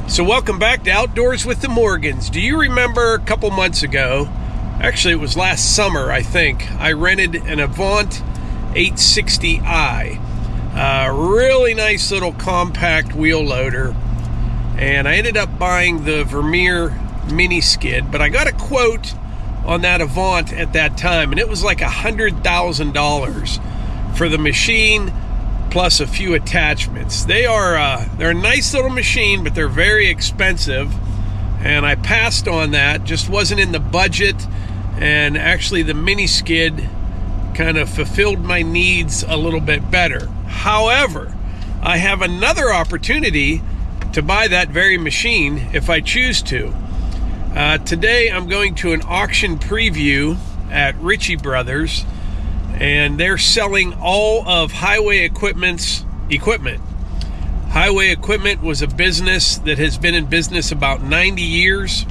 So welcome back to Outdoors with the Morgans. Do you remember a couple months ago, actually it was last summer I think, I rented an Avant 860i, a really nice little compact wheel loader, and I ended up buying the Vermeer mini skid, but I got a quote on that Avant at that time, and it was like $100,000 for the machine plus a few attachments. They're a nice little machine, but they're very expensive, and I passed on that. Just wasn't in the budget, and actually the mini skid kind of fulfilled my needs a little bit better. However, I have another opportunity to buy that very machine if I choose to. Today I'm going to an auction preview at Ritchie Brothers, and they're selling all of Highway Equipment's equipment. Highway Equipment was a business that has been in business about 90 years.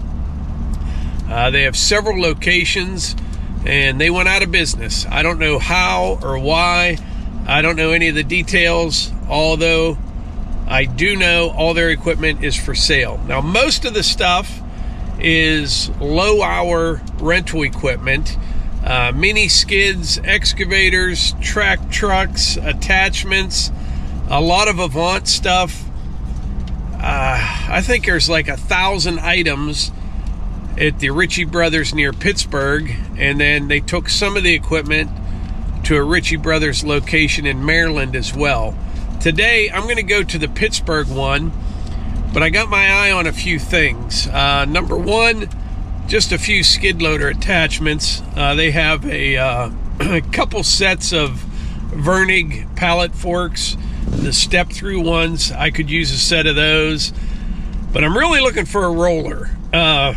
They have several locations, and they went out of business. I don't know how or why. I don't know any of the details, although I do know all their equipment is for sale. Now, most of the stuff is low-hour rental equipment. Mini skids, excavators, track trucks, attachments, a lot of Avant stuff. I think there's like 1,000 items at the Ritchie Brothers near Pittsburgh, and then they took some of the equipment to a Ritchie Brothers location in Maryland as well. Today I'm going to go to the Pittsburgh one, but I got my eye on a few things. Number one, just a few skid loader attachments. They have a couple sets of Virnig pallet forks, the step through ones. I could use a set of those, but I'm really looking for a roller. I've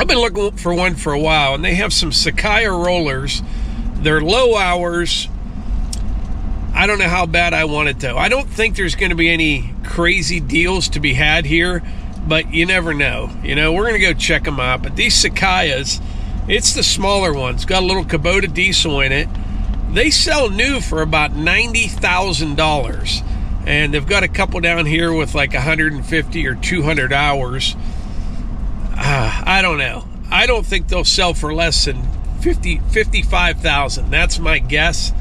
been looking for one for a while, and they have some Sakai rollers. They're low hours. I don't know how bad I want it though. I don't think there's going to be any crazy deals to be had here, but you never know. You know, we're going to go check them out. But these Sakai's, it's the smaller ones. Got a little Kubota diesel in it. They sell new for about $90,000. And they've got a couple down here with like 150 or 200 hours. I don't know. I don't think they'll sell for less than $55,000. That's my guess.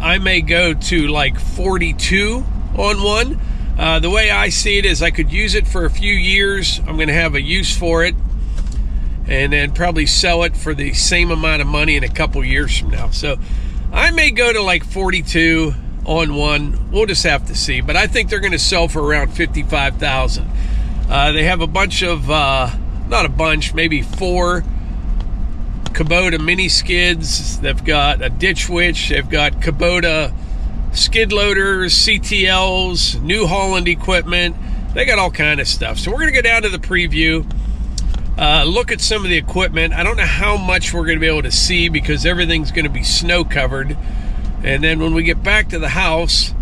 I may go to like 42 on one. The way I see it is I could use it for a few years. I'm going to have a use for it, and then probably sell it for the same amount of money in a couple years from now. So I may go to like 42 on one. We'll just have to see. But I think they're going to sell for around $55,000. They have a bunch of, not a bunch, maybe 4 Kubota mini skids. They've got a ditch witch. They've got Kubota skid loaders, CTLs, New Holland equipment. They got all kind of stuff. So we're going to go down to the preview, look at some of the equipment. I don't know how much we're going to be able to see because everything's going to be snow covered. And then when we get back to the house,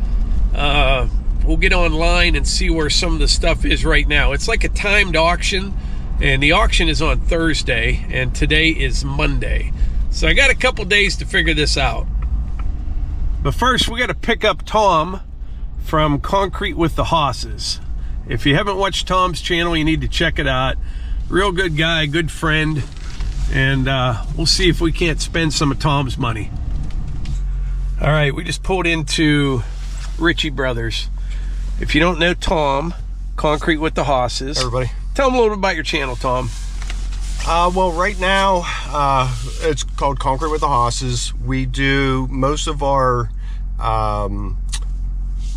we'll get online and see where some of the stuff is right now. It's like a timed auction, and the auction is on Thursday, and today is Monday. So I got a couple days to figure this out. But first, we got to pick up Tom from Concrete with the Hosses. If you haven't watched Tom's channel, you need to check it out. Real good guy, good friend, and we'll see if we can't spend some of Tom's money. All right, we just pulled into Ritchie Brothers. If you don't know Tom, Concrete with the Hosses. Everybody. Tell them a little bit about your channel, Tom. Well, right now, it's called Concrete with the Hosses. We do most of our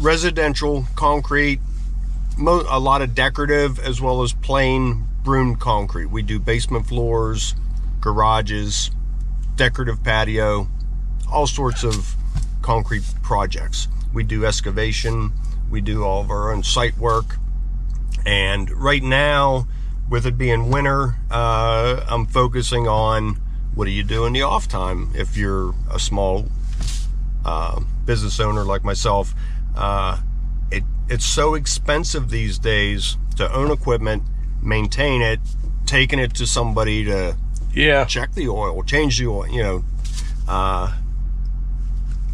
residential concrete, a lot of decorative, as well as plain broomed concrete. We do basement floors, garages, decorative patio, all sorts of concrete projects. We do excavation. We do all of our own site work. And right now, with it being winter, I'm focusing on what do you do in the off time if you're a small business owner like myself. It's so expensive these days to own equipment, maintain it, taking it to somebody to check the oil, change the oil, you know.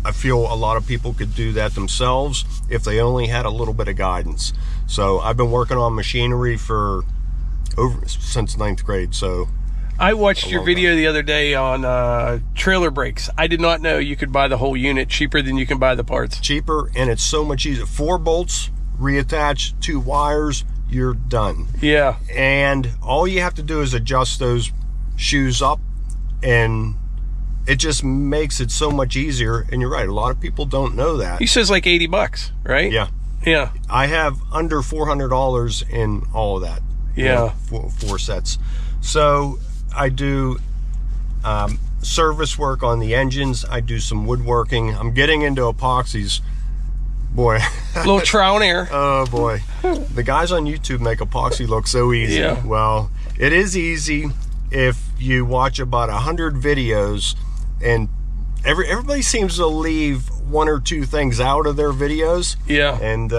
I feel a lot of people could do that themselves if they only had a little bit of guidance. So I've been working on machinery since 9th grade. So I watched your video the other day on trailer brakes. I did not know you could buy the whole unit cheaper than you can buy the parts. Cheaper, and it's so much easier. 4 bolts, reattach 2 wires, you're done. Yeah. And all you have to do is adjust those shoes up, and it just makes it so much easier. And you're right, a lot of people don't know that. He says like $80, right? Yeah. Yeah. I have under $400 in all of that. Yeah. You know, 4 sets. So I do service work on the engines. I do some woodworking. I'm getting into epoxies. Boy. A little trial and error. Oh boy. The guys on YouTube make epoxy look so easy. Yeah. Well, it is easy if you watch about 100 videos, and everybody seems to leave 1 or 2 things out of their videos. Yeah. And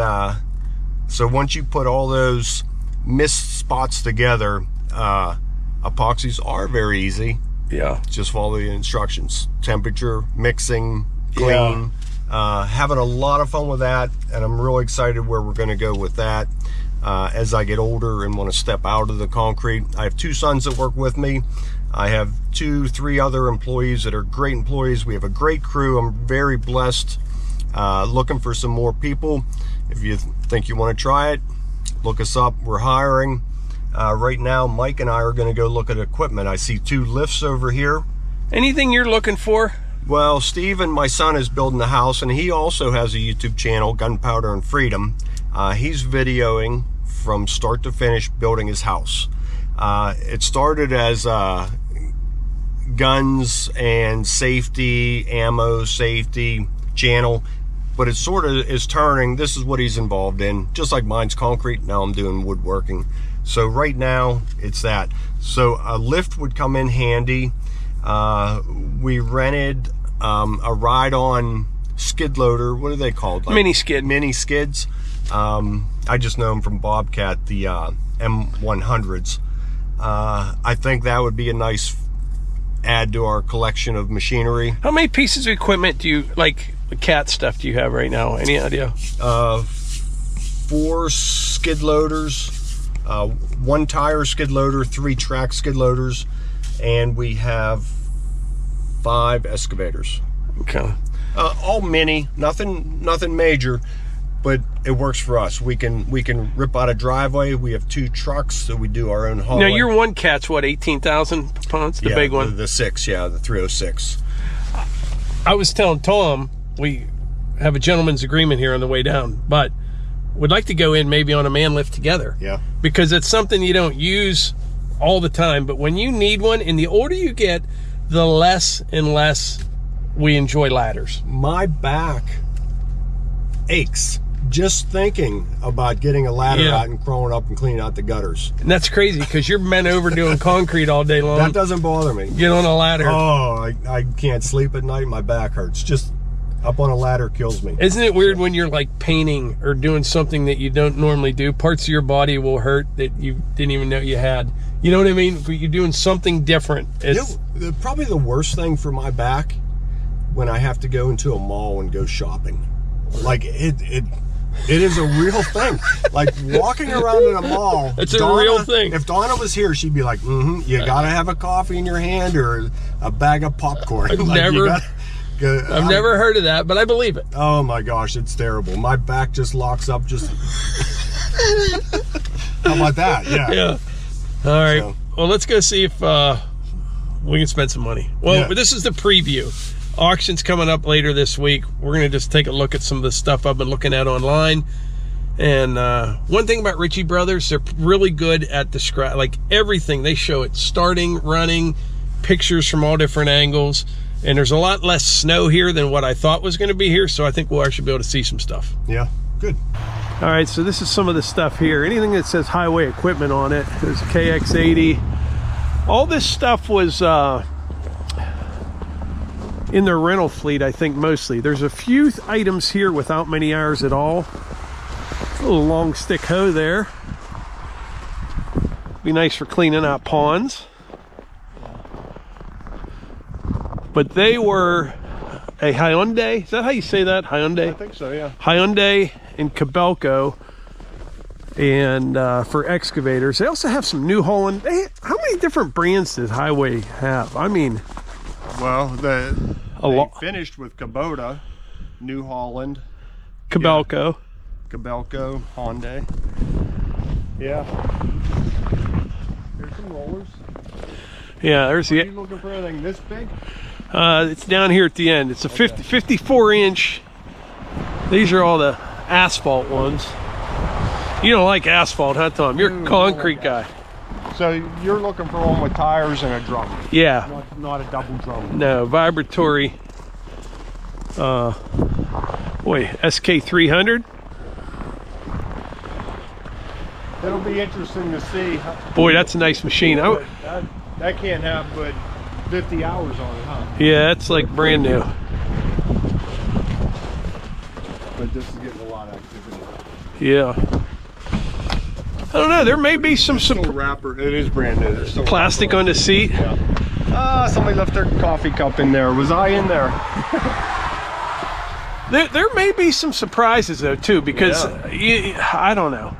so once you put all those missed spots together, epoxies are very easy. Yeah. Just follow the instructions. Temperature, mixing, clean. Having a lot of fun with that, and I'm really excited where we're going to go with that as I get older and want to step out of the concrete. I have 2 sons that work with me. I have 2-3 other employees that are great employees. We have a great crew. I'm very blessed. Looking for some more people. If you think you want to try it, look us up. We're hiring. Right now, Mike and I are going to go look at equipment. I see 2 lifts over here. Anything you're looking for? Well, Steve and my son is building the house, and he also has a YouTube channel, Gunpowder and Freedom. He's videoing from start to finish building his house. It started as guns and safety, ammo safety channel, but it sort of is turning. This is what he's involved in. Just like mine's concrete, now I'm doing woodworking. So right now it's that. So a lift would come in handy. We rented a ride-on skid loader. What are they called? Like mini skid. Mini skids. I just know them from Bobcat, the M100s. I think that would be a nice add to our collection of machinery. How many pieces of equipment do you, like cat stuff, do you have right now? Any idea? 4 skid loaders, 1 tire skid loader, 3 track skid loaders, and we have 5 excavators. Okay. All mini, nothing major, but it works for us. We can rip out a driveway. We have 2 trucks, so we do our own hauling. Now your one cat's what, 18,000 pounds, the big one? The 6, yeah, the 306. I was telling Tom we have a gentleman's agreement here on the way down, but would like to go in maybe on a man lift together. Yeah. Because it's something you don't use all the time, but when you need one, and the older you get, the less and less we enjoy ladders. My back aches just thinking about getting a ladder out and crawling up and cleaning out the gutters. And that's crazy because you're bent over doing concrete all day long. That doesn't bother me. Get on a ladder. Oh, I can't sleep at night. My back hurts. Just up on a ladder kills me. Isn't it weird when you're like painting or doing something that you don't normally do? Parts of your body will hurt that you didn't even know you had. You know what I mean? You're doing something different. Probably the worst thing for my back when I have to go into a mall and go shopping. Like it is a real thing. Like walking around in a mall. It's a real thing. If Donna was here, she'd be like, you gotta have a coffee in your hand or a bag of popcorn. I've never heard of that, but I believe it. Oh my gosh, it's terrible. My back just locks up. Just how about that? Yeah. All right. So, well, let's go see if we can spend some money. Well, this is the preview. Auction's coming up later this week. We're going to just take a look at some of the stuff I've been looking at online. And one thing about Ritchie Brothers, they're really good at describing, like everything. They show it starting, running, pictures from all different angles. And there's a lot less snow here than what I thought was going to be here. So I think we'll actually be able to see some stuff. Yeah, good. All right, so this is some of the stuff here. Anything that says highway equipment on it. There's a KX80. All this stuff was in their rental fleet, I think, mostly. There's a few items here without many hours at all. A little long stick hoe there. Be nice for cleaning out ponds. But they were a Hyundai. Is that how you say that? Hyundai? I think so, yeah. Hyundai and Kubota, and for excavators. They also have some New Holland. How many different brands does Highway have? I mean, well, they lot. finished with Kubota, New Holland, Kubota. Kubota, Hyundai. Yeah. Here's some rollers. Yeah, there's Are the. you looking for anything this big? It's down here at the end. It's a 54 inch. These are all the asphalt ones. You don't like asphalt, huh, Tom? You're a concrete guy. So you're looking for one with tires and a drum? Yeah. Not a double drum? No, vibratory. Boy, SK300. It'll be interesting to see. Boy, that's a nice machine. That can't have but 50 hours on it, huh? Yeah, that's like brand new. But this is getting a lot of activity. Yeah. I don't know. There may be some wrapper. It is brand new. There's still plastic on the seat. Yeah. Somebody left their coffee cup in there. Was I in there? There may be some surprises though too, because I don't know.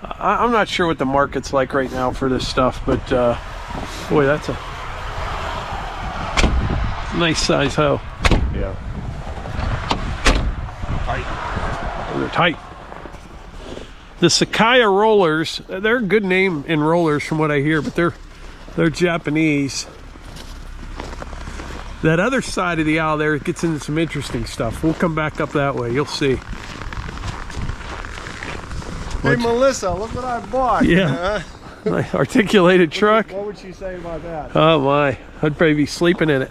I'm not sure what the market's like right now for this stuff, but boy, that's a nice size hoe. Yeah. Tight. They're tight. The Sakaya rollers, they're a good name in rollers from what I hear, but they're Japanese. That other side of the aisle there gets into some interesting stuff. We'll come back up that way. You'll see. Hey, Melissa, look what I bought. Yeah. Nice articulated truck. What would she say about that? Oh my, I'd probably be sleeping in it.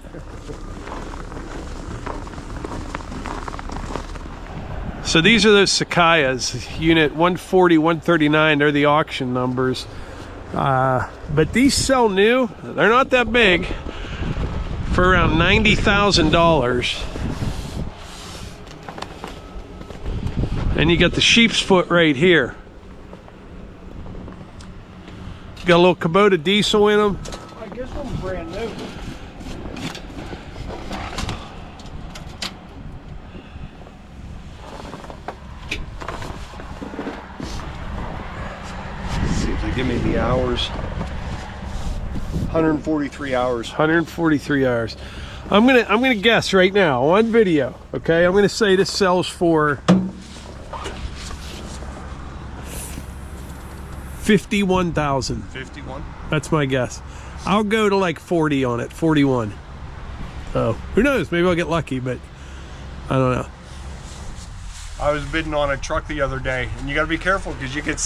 So these are those Sakayas, unit 140, 139. They're the auction numbers. But these sell new. They're not that big. For around $90,000. And you got the sheep's foot right here. Got a little Kubota diesel in them. I guess one's brand new. Let's see if they give me the hours. 143 hours. 143 hours. I'm gonna guess right now on video. Okay, I'm gonna say this sells for $51,000. 51. That's my guess. I'll go to like 40 on it. 41. Oh, who knows? Maybe I'll get lucky, but I don't know. I was bidding on a truck the other day, and you got to be careful because you get,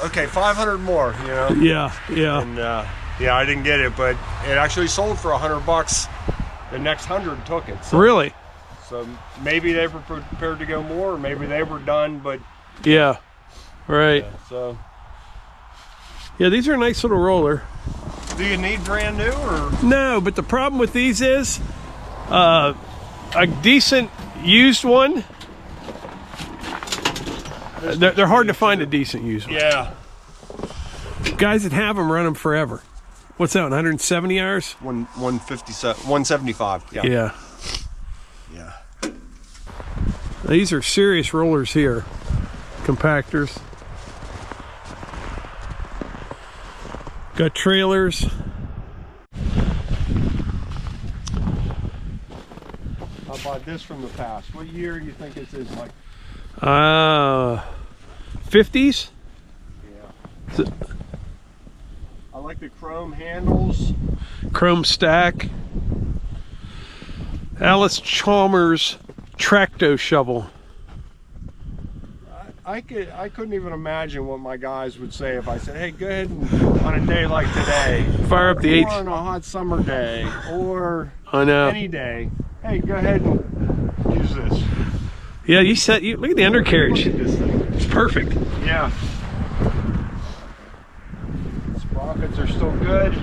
okay, 500 more, you know. Yeah, yeah. And yeah, I didn't get it, but it actually sold for $100. The next 100 took it. So, Really? So maybe they were prepared to go more, or maybe they were done, but Yeah. Right. yeah, so. Yeah, these are a nice little roller. Do you need brand new or? No, but the problem with these is a decent used one. They're hard to find a decent used one. Yeah. Guys that have them run them forever. What's that, 170 hours? 175. Yeah. Yeah. Yeah. These are serious rollers here. Compactors. Got trailers. How about this from the past? What year do you think this is, Mike? 50s? Yeah. I like the chrome handles. Chrome stack. Alice Chalmers Tracto shovel. I couldn't even imagine what my guys would say if I said, hey, go ahead and on a day like today, Fire up the H. or on a hot summer day, or I know. any day, hey, go ahead and use this. Yeah, look at the undercarriage. Look at this thing. It's perfect. Yeah. Sprockets are still good.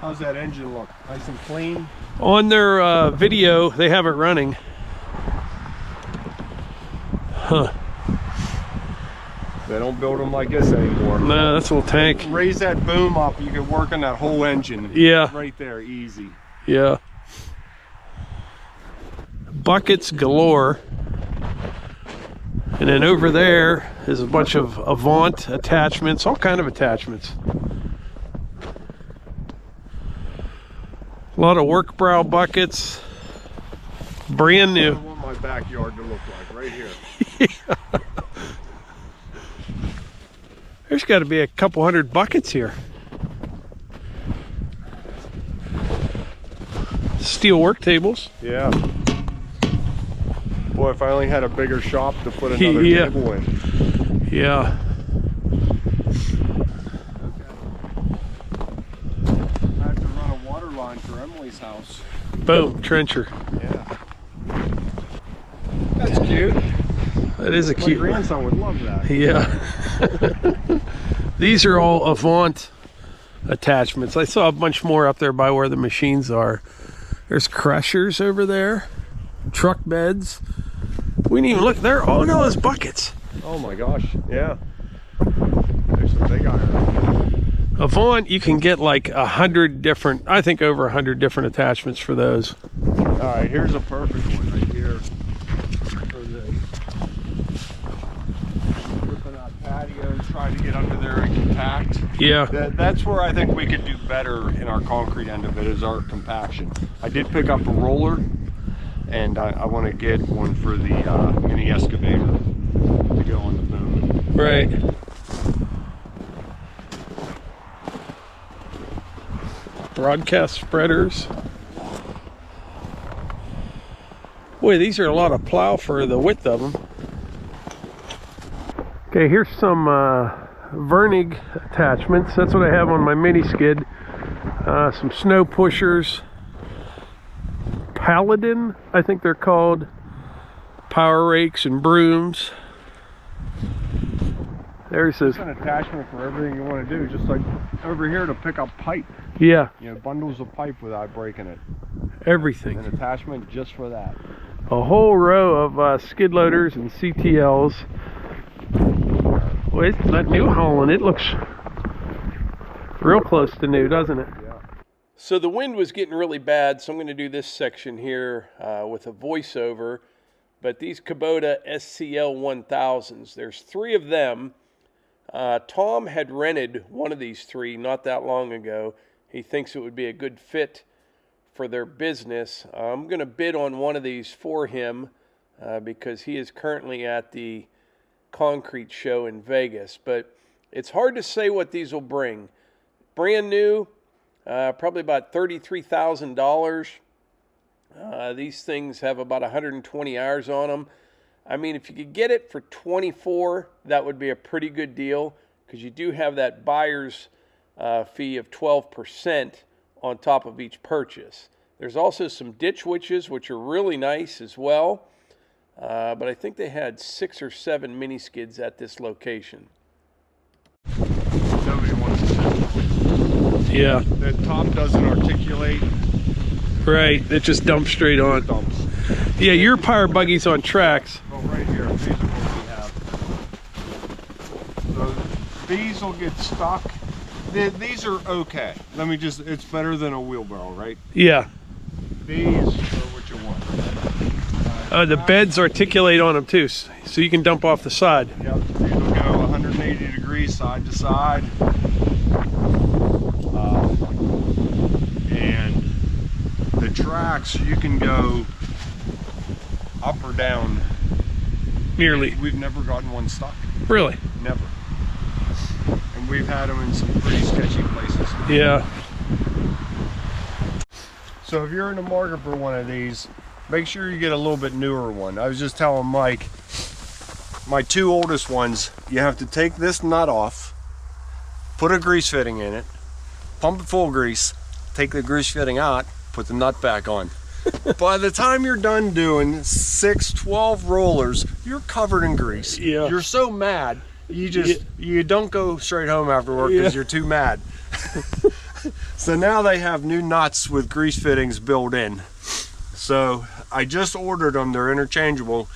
How's that engine look? Nice and clean? On their video, they have it running. Huh. They don't build them like this anymore. No, that's a little tank. Raise that boom up, you can work on that whole engine. Yeah. Right there, easy. Yeah. Buckets galore. And then over there is a bunch of Avant attachments, all kind of attachments. A lot of work brow buckets. Brand new. I want my backyard to look like right here. Yeah. There's got to be a couple hundred buckets here. Steel work tables. Yeah. Boy, if I only had a bigger shop to put another table in. Yeah. I have to run a water line for Emily's house. Boom, trencher. Yeah. That's cute. That is a My cute grandson would love that. Yeah. These are all Avant attachments. I saw a bunch more up there by where the machines are. There's crushers over there. Truck beds. We didn't even look there. Oh no, there's buckets. Oh my gosh. Yeah. There's some big iron. Avant, you can get like 100 different, I think over 100 different attachments for those. All right, here's a perfect one right here. For the ripping out patios, trying to get under there and compact. Yeah. That's where I think we could do better in our concrete end of it, is our compaction. I did pick up a roller, and I want to get one for the mini excavator to go on the boom. Right. Broadcast spreaders. Boy, these are a lot of plow for the width of them. Okay, here's some Virnig attachments. That's what I have on my mini skid. Some snow pushers. Paladin, I think they're called. Power rakes and brooms. There's this. It's an attachment for everything you want to do, just like over here to pick up pipe. Yeah. You know, bundles of pipe without breaking it. Everything. An attachment just for that. A whole row of skid loaders and CTLs. Well, that new hauling, it looks real close to new, doesn't it? Yeah. So the wind was getting really bad, so I'm going to do this section here with a voiceover. But these Kubota SCL 1000s, there's 3 of them. Tom had rented one of these 3 not that long ago. He thinks it would be a good fit for their business. I'm going to bid on one of these for him because he is currently at the concrete show in Vegas. But it's hard to say what these will bring. Brand new, probably about $33,000. These things have about 120 hours on them. I mean, if you could get it for 24, that would be a pretty good deal because you do have that buyer's fee of 12% on top of each purchase. There's also some ditch witches, which are really nice as well. But I think they had 6 or 7 mini skids at this location. Nobody wants to. Yeah. The top doesn't articulate. Right, it just dumps straight on. Dumps. Yeah, your power buggy's on tracks. Well, right here, these are what we have. So these will get stuck. These are okay. Let me just, it's better than a wheelbarrow, right? Yeah. These are what you want. The beds articulate on them too, so you can dump off the side. Yep, these will go 180 degrees side to side. And the tracks, you can go up or down. Nearly. We've never gotten one stuck. Really? Never. And we've had them in some pretty sketchy places. Yeah. So if you're in the market for one of these, make sure you get a little bit newer one. I was just telling Mike, my 2 oldest ones, you have to take this nut off, put a grease fitting in it, pump it full of grease, take the grease fitting out, put the nut back on. By the time you're done doing 6, 12 rollers, you're covered in grease. Yeah. You're so mad, you don't go straight home after work because you're too mad. So now they have new nuts with grease fittings built in. So I just ordered them, they're interchangeable.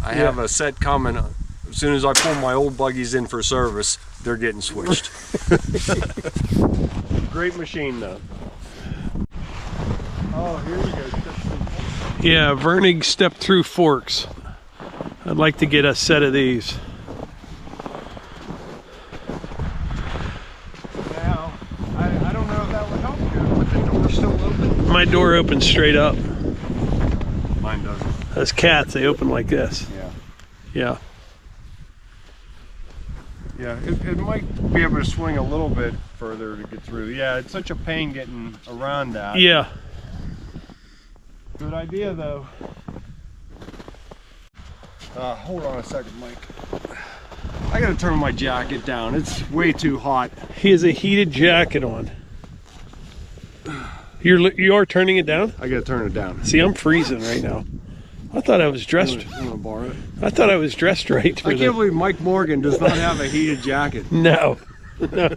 I have a set coming. As soon as I pull my old buggies in for service, they're getting switched. Great machine though. Oh, here we go. Yeah, Virnig step through forks. I'd like to get a set of these. Now, I don't know if that would help you, but the door's still open. My door opens straight up. Mine doesn't. Those cats, they open like this. Yeah. Yeah. Yeah, it might be able to swing a little bit further to get through. Yeah, it's such a pain getting around that. Yeah. Good idea, though. Hold on a second, Mike. I gotta turn my jacket down. It's way too hot. He has a heated jacket on. You are turning it down? I gotta turn it down. See, I'm freezing right now. I thought I was dressed. I'm gonna borrow it. I thought I was dressed right. I can't believe Mike Morgan does not have a heated jacket. No. No.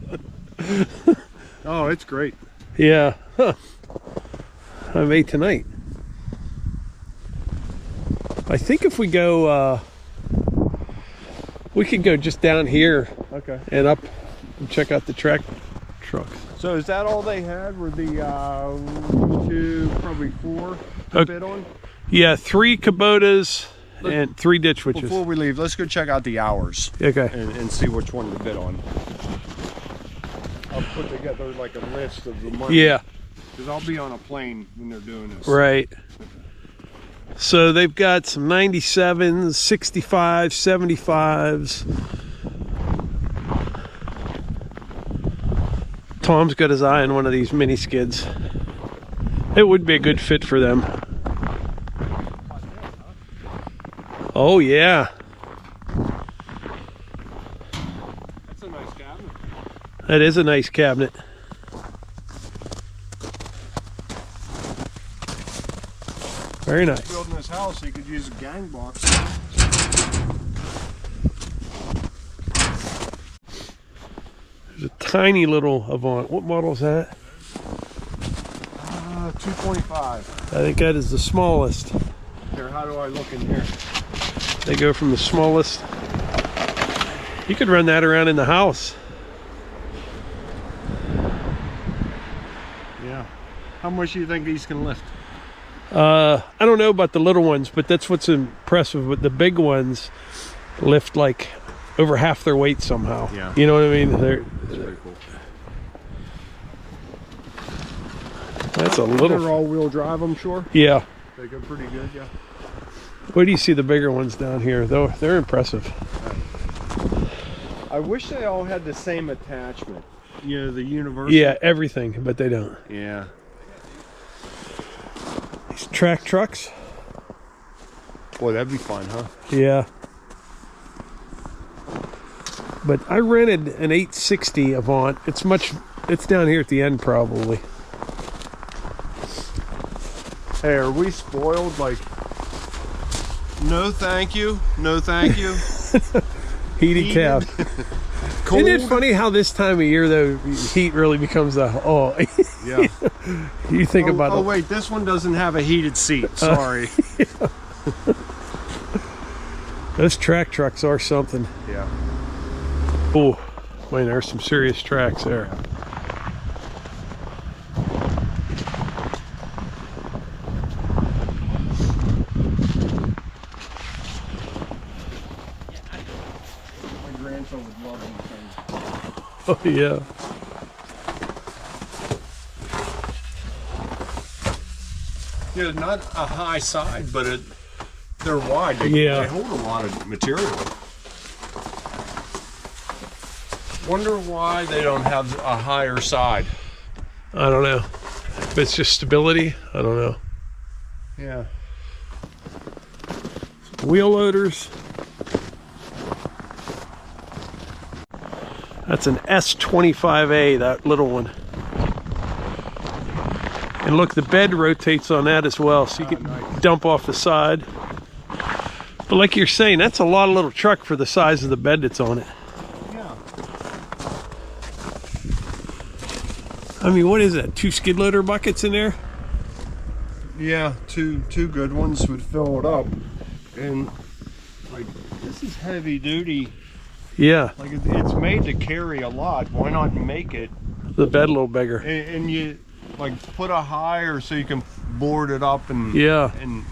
Oh, it's great. Yeah. Huh. I made tonight. I think if we go, we could go just down here. Okay. And up and check out the track trucks. So is that all they had? Were the 1, 2, probably 4 to bid on? Yeah, 3 Kubotas and 3 ditch witches. Before we leave, let's go check out the hours. Okay. And see which one to bid on. I'll put together like a list of the money. Yeah. Because I'll be on a plane when they're doing this. Right. So they've got some 97s, 65s, 75s. Tom's got his eye on one of these mini skids. It would be a good fit for them. Oh yeah. That's a nice cabinet. That is a nice cabinet. Very nice. Building this house, he could use a gang box. There's a tiny little Avant. What model is that? 225. I think that is the smallest. Here, how do I look in here? They go from the smallest. You could run that around in the house. Yeah. How much do you think these can lift? I don't know about the little ones, but that's what's impressive. But the big ones lift like over half their weight somehow. Yeah. You know what I mean? That's pretty cool. That's a little. They're all-wheel drive, I'm sure. Yeah. They go pretty good, yeah. Where do you see the bigger ones down here? Though they're impressive. I wish they all had the same attachment. You know, the universal. Yeah, everything, but they don't. Yeah. These track trucks. Boy, that'd be fun, huh? Yeah. But I rented an 860 Avant. It's down here at the end probably. Hey, are we spoiled? Like, no thank you, no thank you. Heated cab. Cold. Isn't it funny how this time of year though heat really becomes a Yeah. You think about Oh it. wait, this one doesn't have a heated seat. Sorry. Those track trucks are something. Yeah. Oh, man, there's some serious tracks there. My grandson would love these things. Oh yeah. Yeah, not a high side, but they're wide. They hold a lot of material. Wonder why they don't have a higher side. I don't know. If it's just stability, I don't know. Yeah. Wheel loaders. That's an S25A, that little one. And look, the bed rotates on that as well, so you can dump off the side. But like you're saying, that's a lot of little truck for the size of the bed that's on it. Yeah. I mean, what is that? 2 skid loader buckets in there? Yeah, two good ones would fill it up. And like, this is heavy duty. Yeah. Like, it's made to carry a lot. Why not make it The bed a little bigger. and you like put a higher so you can board it up and and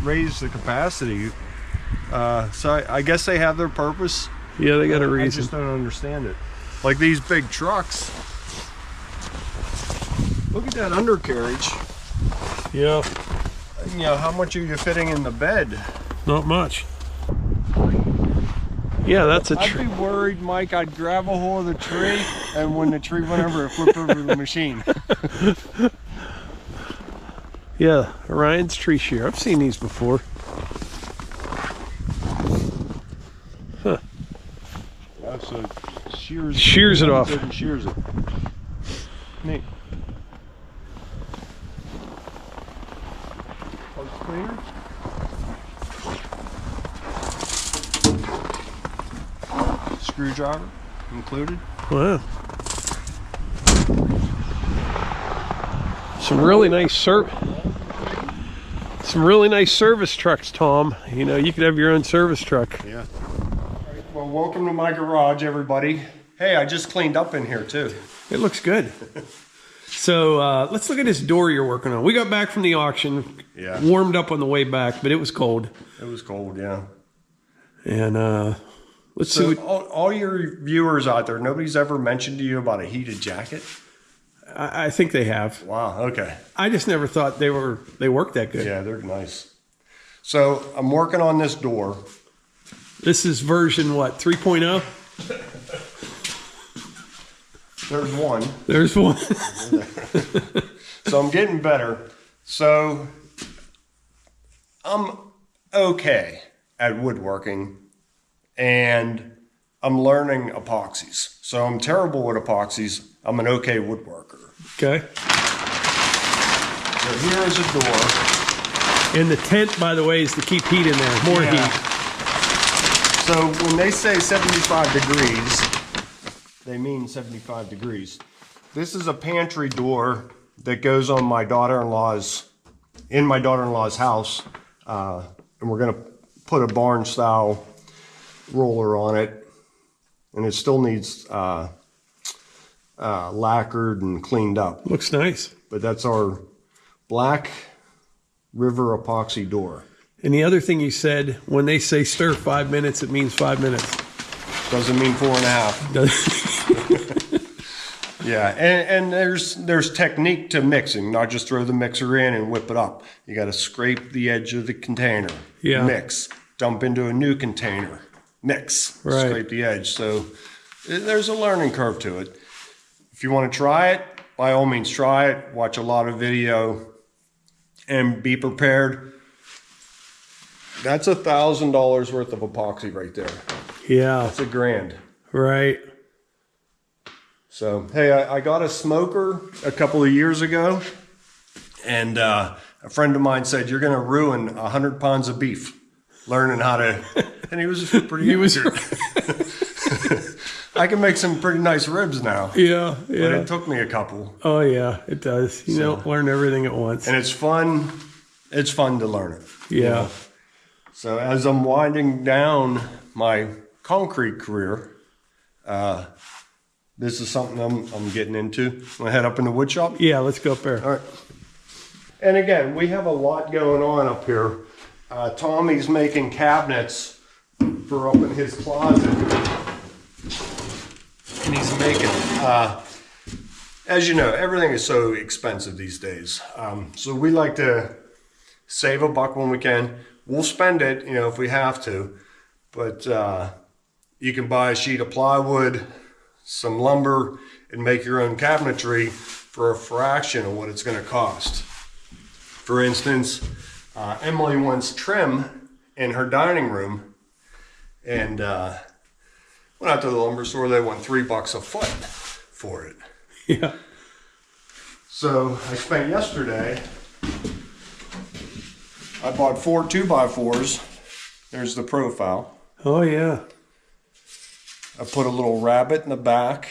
raise the capacity. So I guess they have their purpose. Yeah, they got a reason. I just don't understand it. Like these big trucks. Look at that undercarriage. Yeah. You know, how much are you fitting in the bed? Not much. Yeah, that's a tree. I'd be worried, Mike, I'd grab a hold of the tree, and when the tree went over, it flipped over the machine. Yeah, Ryan's tree shear. I've seen these before. Huh. Yeah, so shears it off. And shears it. Neat. Pulse cleaner. Screwdriver included. Wow. Some really nice service trucks, Tom. You know, you could have your own service truck. Yeah. Right, well, welcome to my garage, everybody. Hey, I just cleaned up in here too. It looks good. So let's look at this door you're working on. We got back from the auction. Yeah. Warmed up on the way back, but it was cold. It was cold, yeah. And let's see. All your viewers out there, nobody's ever mentioned to you about a heated jacket? I think they have. Wow, okay. I just never thought they worked that good. Yeah, they're nice. So I'm working on this door. This is version what, 3.0? There's one. There's one. So I'm getting better. So I'm okay at woodworking, and I'm learning epoxies. So I'm terrible at epoxies. I'm an okay woodworker. Okay. So here is a door. And the tent, by the way, is to keep heat in there. More heat. So when they say 75 degrees, they mean 75 degrees. This is a pantry door that goes on my daughter-in-law's house. And we're gonna put a barn style roller on it. And it still needs lacquered and cleaned up. Looks nice. But that's our Black River epoxy door. And the other thing you said, when they say stir 5 minutes, it means 5 minutes. Doesn't mean 4.5. Yeah, and there's technique to mixing, not just throw the mixer in and whip it up. You got to scrape the edge of the container, mix, dump into a new container, mix, scrape the edge. So there's a learning curve to it. If you want to try it, by all means try it. Watch a lot of video and be prepared. That's $1,000 worth of epoxy right there. Yeah. That's $1,000. Right. So, hey, I got a smoker a couple of years ago, and a friend of mine said, you're going to ruin 100 pounds of beef learning how to, and he was pretty accurate. I can make some pretty nice ribs now. Yeah, but it took me a couple. Oh, yeah, it does. You don't learn everything at once. And it's fun. It's fun to learn it. Yeah. You know? So as I'm winding down my concrete career, this is something I'm getting into. Want to head up in the wood shop? Yeah, let's go up there. All right. And again, we have a lot going on up here. Tommy's making cabinets for up in his closet. And he's making, as you know, everything is so expensive these days. So we like to save $1 when we can. We'll spend it, you know, if we have to. But you can buy a sheet of plywood, some lumber, and make your own cabinetry for a fraction of what it's going to cost. For instance, Emily wants trim in her dining room, and went out to the lumber store. They want $3 a foot for it. Yeah. So I spent yesterday, I bought 4 2x4s. There's the profile. Oh, yeah. I put a little rabbet in the back.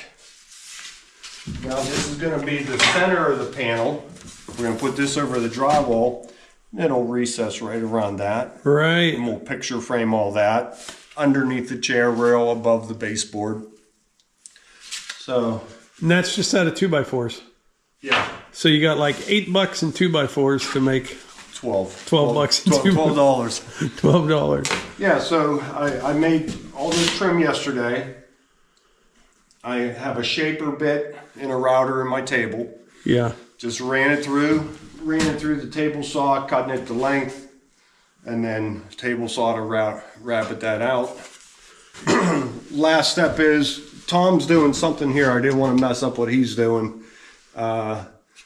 Now this is going to be the center of the panel. We're going to put this over the drywall. It'll recess right around that. Right. And we'll picture frame all that underneath the chair rail above the baseboard. So. And that's just out of 2x4s. Yeah. So you got like $8 in 2x4s to make 12 bucks in $12. $12. Yeah, so I made all this trim yesterday. I have a shaper bit and a router in my table. Yeah. Just ran it through the table saw, cutting it to length, and then table saw to rabbit that out. Last step is Tom's doing something here. I didn't want to mess up what he's doing.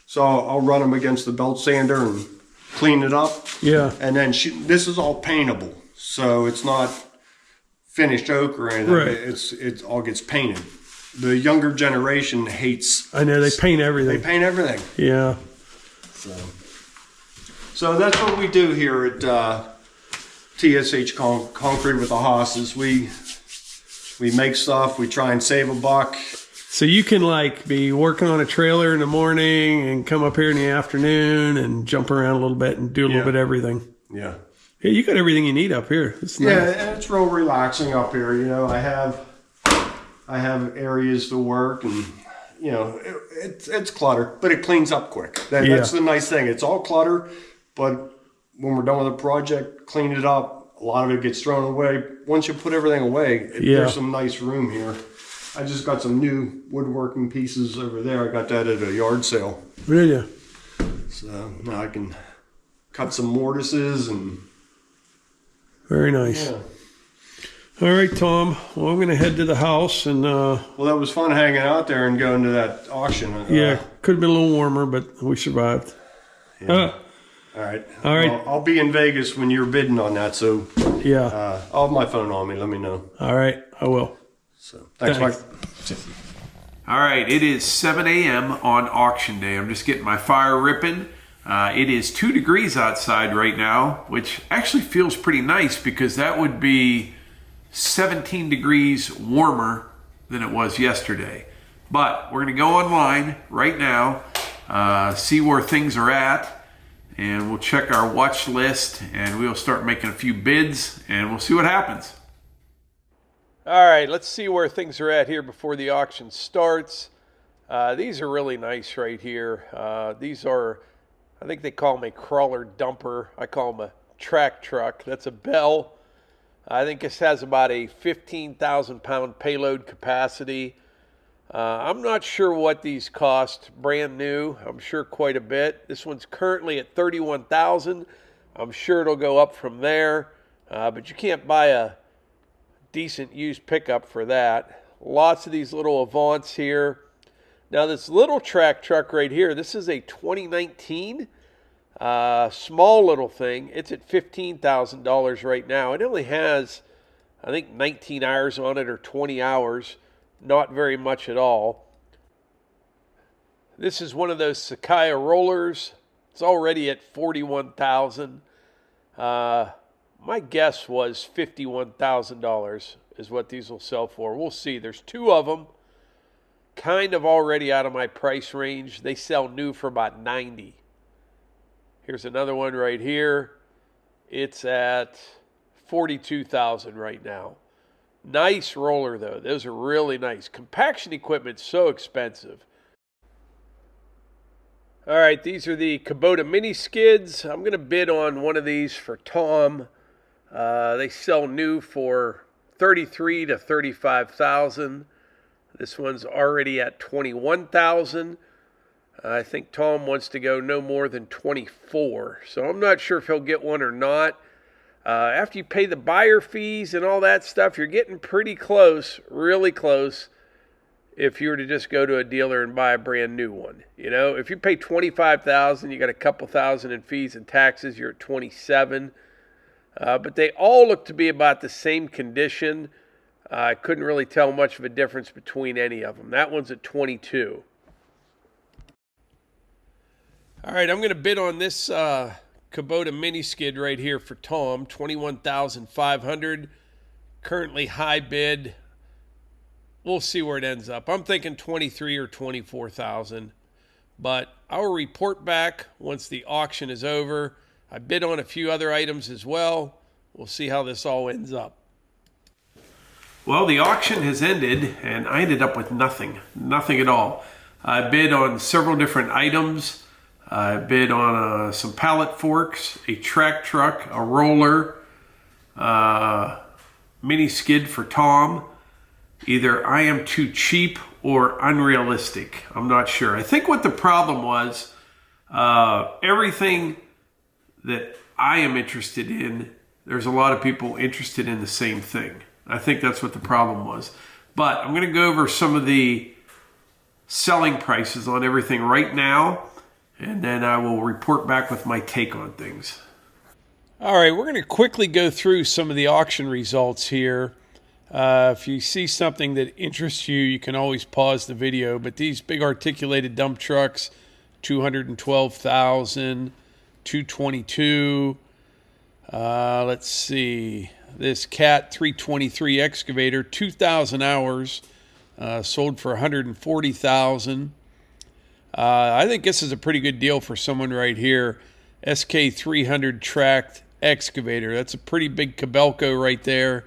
So I'll run him against the belt sander and clean it up. Yeah. And then this is all paintable. So it's not finished oak or anything. Right. It all gets painted. The younger generation hates. I know, they paint everything. They paint everything. Yeah. So that's what we do here at TSH Concrete with the Hosses. We make stuff. We try and save a buck. So you can like be working on a trailer in the morning and come up here in the afternoon and jump around a little bit and do a little bit of everything. Yeah. Yeah, you got everything you need up here. It's nice. Yeah, and it's real relaxing up here. You know, I have areas to work, and you know, it's clutter, but it cleans up quick. That's the nice thing. It's all clutter, but when we're done with a project, clean it up. A lot of it gets thrown away. Once you put everything away, there's some nice room here. I just got some new woodworking pieces over there. I got that at a yard sale. Did you? So now I can cut some mortises and. Very nice. Yeah. All right, Tom. Well, I'm going to head to the house and. Well, that was fun hanging out there and going to that auction. Yeah, could have been a little warmer, but we survived. Yeah. All right. Well, I'll be in Vegas when you're bidding on that, so. Yeah. I'll have my phone on me. Let me know. All right, I will. So thanks. Mike. All right, it is 7 a.m. on auction day. I'm just getting my fire ripping. It is 2 degrees outside right now, which actually feels pretty nice because that would be 17 degrees warmer than it was yesterday. But we're going to go online right now, see where things are at, and we'll check our watch list, and we'll start making a few bids, and we'll see what happens. All right, let's see where things are at here before the auction starts. These are really nice right here. These are, I think they call them a crawler dumper. I call them a track truck. That's a Bell. I think this has about a 15,000 pound payload capacity. I'm not sure what these cost brand new. I'm sure quite a bit. This one's currently at 31,000. I'm sure it'll go up from there, but you can't buy a decent used pickup for that. Lots of these little Avants here. Now this little track truck right here, this is a 2019 small little thing. It's at $15,000 right now. It only has, I think, 19 hours on it or 20 hours. Not very much at all. This is one of those Sakai rollers. It's already at $41,000. My guess was $51,000 is what these will sell for. We'll see. There's 2 of them, kind of already out of my price range. They sell new for about $90,000. Here's another one right here. It's at $42,000 right now. Nice roller though. Those are really nice. Compaction equipment's so expensive. All right, these are the Kubota mini skids. I'm going to bid on one of these for Tom. They sell new for $33,000 to $35,000. This one's already at $21,000. I think Tom wants to go no more than $24,000. So I'm not sure if he'll get one or not. After you pay the buyer fees and all that stuff, you're getting pretty close, really close, if you were to just go to a dealer and buy a brand new one. You know, if you pay $25,000, you got a couple thousand in fees and taxes, you're at $27,000. But they all look to be about the same condition. I couldn't really tell much of a difference between any of them. That one's at $22,000. All right, I'm going to bid on this Kubota mini skid right here for Tom, $21,500. Currently high bid. We'll see where it ends up. I'm thinking $23,000 or $24,000, but I'll report back once the auction is over. I bid on a few other items as well. We'll see how this all ends up. Well, the auction has ended, and I ended up with nothing at all. I bid on several different items. I bid on some pallet forks, a track truck, a roller, mini skid for Tom. Either I am too cheap or unrealistic. I'm not sure. I think what the problem was, everything that I am interested in, there's a lot of people interested in the same thing. I think that's what the problem was. But I'm going to go over some of the selling prices on everything right now, and then I will report back with my take on things. All right, we're going to quickly go through some of the auction results here. If you see something that interests you, you can always pause the video. But these big articulated dump trucks, $212,000, $222,000. Let's see. This Cat 323 excavator, 2,000 hours, sold for $140,000. I think this is a pretty good deal for someone right here. SK 300 tracked excavator. That's a pretty big Cabelco right there.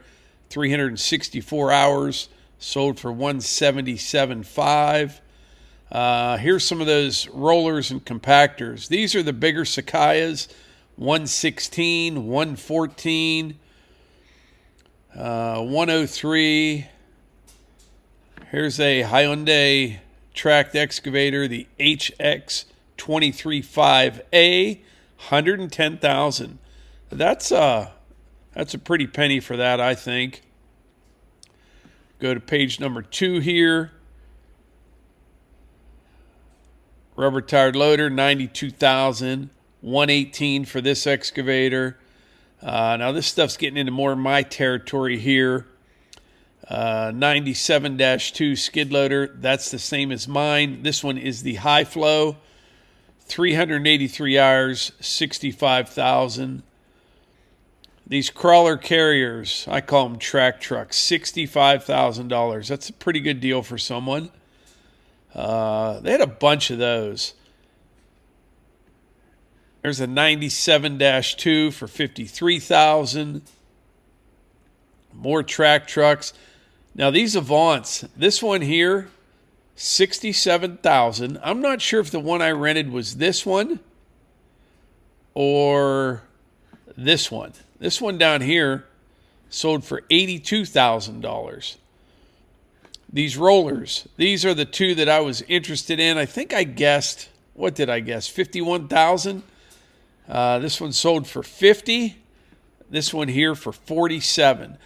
364 hours, sold for $177,500. Here's some of those rollers and compactors. These are the bigger Sakayas, 116, 114, 103. Here's a Hyundai tracked excavator, the HX 235A, $110,000. That's a pretty penny for that, I think. Go to page number 2 here. Rubber tired loader, $92,000, $118,000 for this excavator. Now this stuff's getting into more of my territory here. 97-2 skid loader, that's the same as mine. This one is the high flow, 383 hours, $65,000. These crawler carriers, I call them track trucks, $65,000. That's a pretty good deal for someone. They had a bunch of those. There's a 97-2 for $53,000. More track trucks. Now these Avants, this one here, $67,000. I'm not sure if the one I rented was this one or this one. This one down here sold for $82,000. These rollers, these are the two that I was interested in. I think I guessed, what did I guess? $51,000. This one sold for $50,000. This one here for $47,000.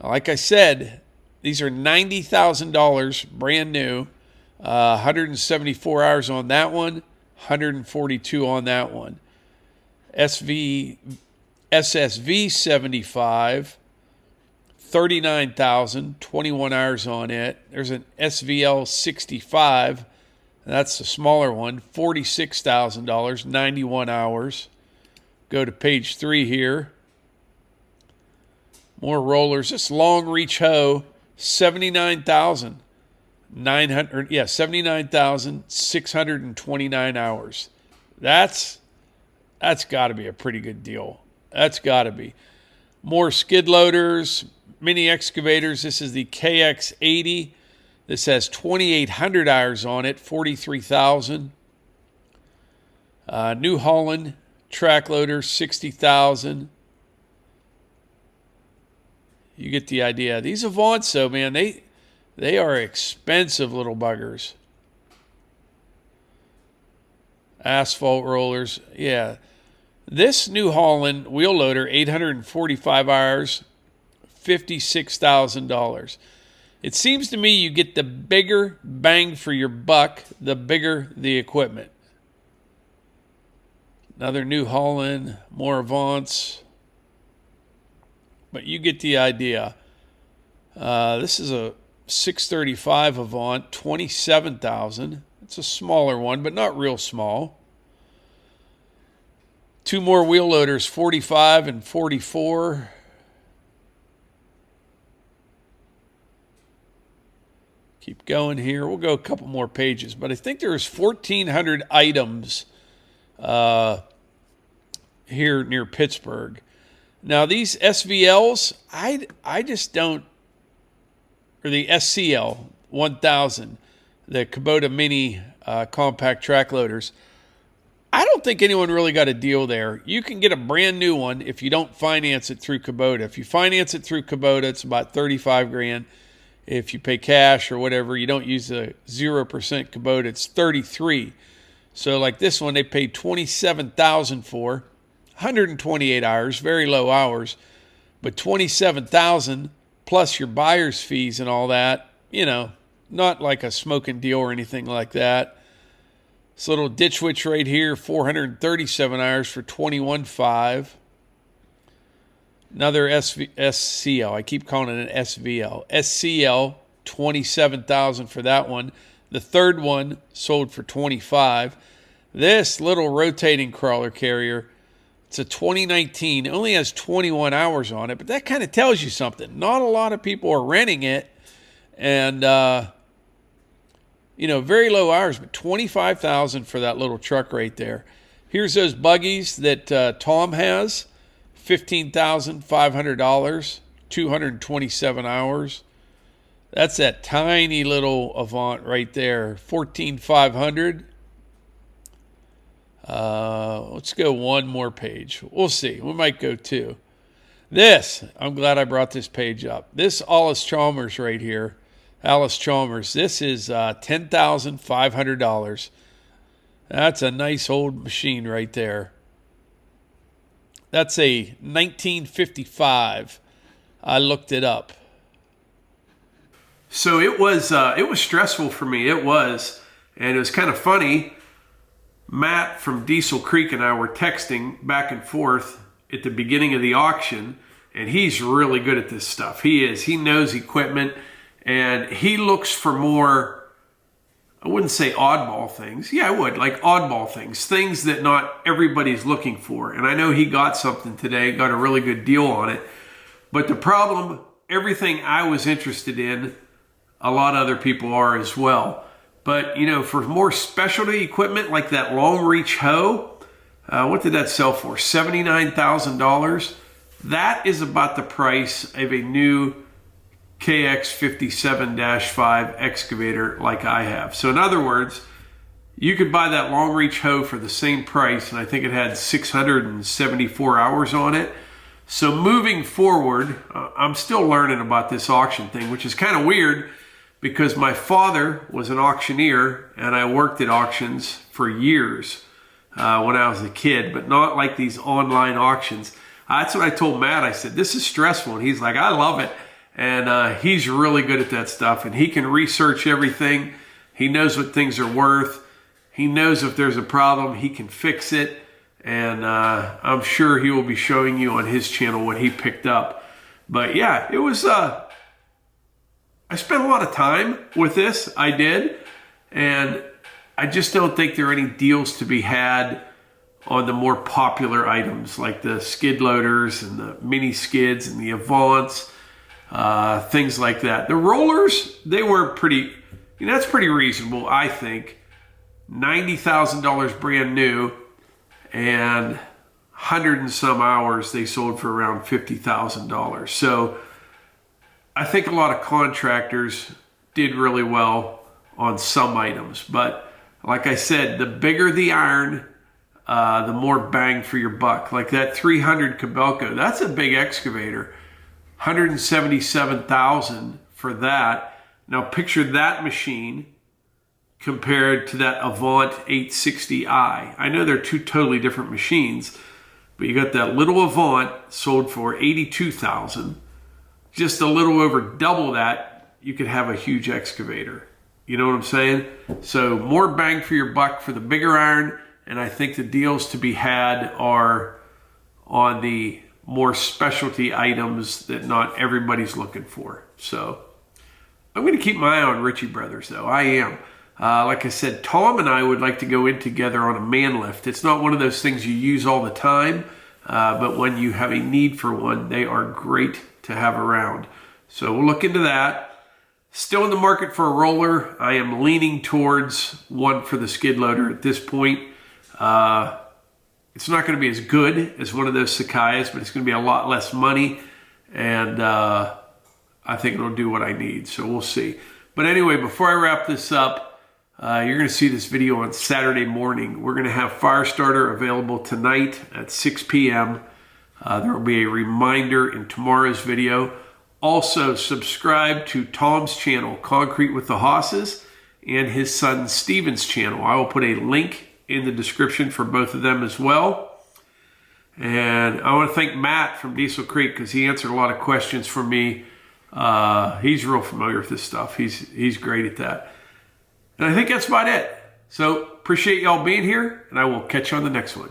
Like I said, these are $90,000 brand new. 174 hours on that one, 142 on that one. SSV 75, 39,000, 21 hours on it. There's an SVL 65, that's the smaller one, $46,000, 91 hours. Go to page 3 here. More rollers. This long reach hoe, 79,629 hours. That's got to be a pretty good deal. That's got to be. More skid loaders, mini excavators. This is the KX80. This has 2,800 hours on it, $43,000. New Holland track loader, $60,000. You get the idea. These Avants, though, man, they are expensive little buggers. Asphalt rollers, yeah. This New Holland wheel loader, 845 hours, $56,000. It seems to me you get the bigger bang for your buck, the bigger the equipment. Another New Holland, more Avants. But you get the idea. This is a 635 Avant, $27,000. It's a smaller one, but not real small. Two more wheel loaders, 45 and 44. Keep going here. We'll go a couple more pages, but I think there's 1,400 items here near Pittsburgh. Now these SVLs, I just don't, or the SCL 1000, the Kubota mini compact track loaders, I don't think anyone really got a deal there. You can get a brand new one if you don't finance it through Kubota. If you finance it through Kubota, it's about 35 grand. If you pay cash or whatever, you don't use the 0% Kubota, it's 33. So like this one, they paid $27,000 for, 128 hours, very low hours, but $27,000 plus your buyer's fees and all that, you know, not like a smoking deal or anything like that. This little ditch witch right here, 437 hours for $21,500. Another SCL. I keep calling it an SVL. SCL, $27,000 for that one. The third one sold for $25,000. This little rotating crawler carrier, it's a 2019. It only has 21 hours on it, but that kind of tells you something. Not a lot of people are renting it, and you know, very low hours, but $25,000 for that little truck right there. Here's those buggies that Tom has, $15,500, 227 hours. That's that tiny little Avant right there, $14,500. Let's go one more page. We'll see. We might go two. This, I'm glad I brought this page up. This Alice Chalmers right here, Alice Chalmers, this is $10,500. That's a nice old machine right there. That's a 1955. I looked it up. So it was stressful for me. It was, and it was kind of funny. Matt from Diesel Creek and I were texting back and forth at the beginning of the auction, and he's really good at this stuff. He is. He knows equipment, and he looks for more, I wouldn't say oddball things. Yeah, I would, like oddball things, things that not everybody's looking for. And I know he got something today, got a really good deal on it. But the problem, everything I was interested in, a lot of other people are as well. But, you know, for more specialty equipment like that long reach hoe, what did that sell for? $79,000. That is about the price of a new KX57-5 excavator like I have. So in other words, you could buy that long reach hoe for the same price, and I think it had 674 hours on it. So moving forward, I'm still learning about this auction thing, which is kind of weird because my father was an auctioneer and I worked at auctions for years when I was a kid, but not like these online auctions. That's what I told Matt. I said, this is stressful. And he's like, I love it. And he's really good at that stuff, and he can research everything. He knows what things are worth. He knows if there's a problem, he can fix it. And I'm sure he will be showing you on his channel what he picked up. But yeah, it was, I spent a lot of time with this. I did. And I just don't think there are any deals to be had on the more popular items like the skid loaders and the mini skids and the Avants. Things like that. The rollers, they were pretty, you know, that's pretty reasonable, I think. $90,000 brand new, and 100 and some hours they sold for around $50,000. So I think a lot of contractors did really well on some items. But like I said, the bigger the iron, the more bang for your buck. Like that 300 Kobelco, that's a big excavator. $177,000 for that. Now picture that machine compared to that Avant 860i. I know they're two totally different machines, but you got that little Avant sold for $82,000. Just a little over double that, you could have a huge excavator. You know what I'm saying? So more bang for your buck for the bigger iron, and I think the deals to be had are on the more specialty items that not everybody's looking for. So I'm going to keep my eye on Ritchie Brothers, though. I am. Like I said, Tom and I would like to go in together on a man lift. It's not one of those things you use all the time, but when you have a need for one, they are great to have around. So we'll look into that. Still in the market for a roller. I am leaning towards one for the skid loader at this point. It's not going to be as good as one of those Sakai's, but it's going to be a lot less money, and I think it'll do what I need, so we'll see. But anyway, before I wrap this up, You're going to see this video on Saturday morning. We're going to have fire starter available tonight at 6 p.m. There will be a reminder in tomorrow's video. Also, subscribe to Tom's channel, Concrete with the Hosses, and his son Steven's channel. I will put a link in the description for both of them as well. And I want to thank Matt from Diesel Creek because he answered a lot of questions for me. He's real familiar with this stuff. He's great at that. And I think that's about it. So appreciate y'all being here, and I will catch you on the next one.